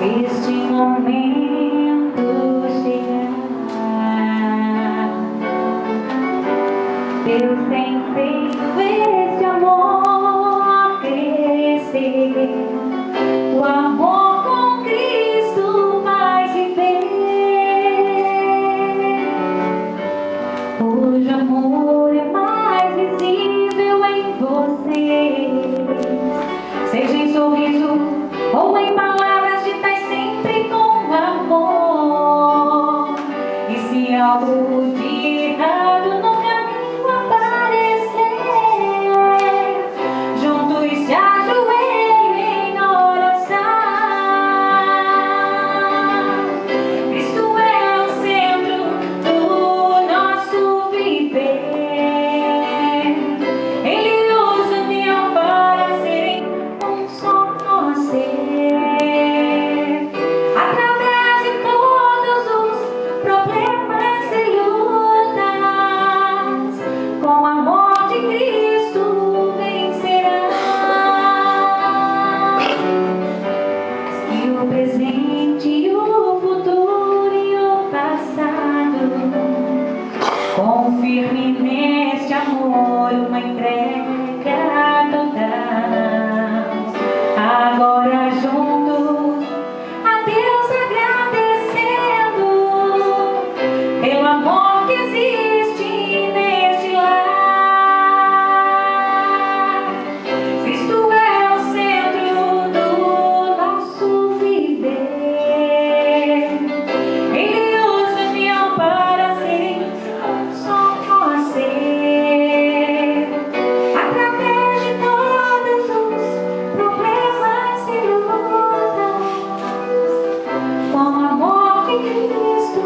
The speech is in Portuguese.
este momento chegar. Deus tem feito este amor crescer. O amor com Cristo faz viver. Hoje o amor é mais visível em você. Seja em sorriso ou em palavras ditas sempre com amor. E se algo de errado no caminho aparecer, juntos se ajoelhem em oração. Cristo é o centro do nosso viver. Ele os uniu para serem um só ser. Através de todos os problemas e lutas, com o amor de Cristo vencerá. E o presente e o futuro e o passado, confirme neste amor uma entrega total. Agora juntos a Deus agradecendo pelo amor que existe neste lar. Cristo é o centro do nosso viver. Ele os uniu para serem um só ser. Através de todos os problemas e lutas, com o amor de Cristo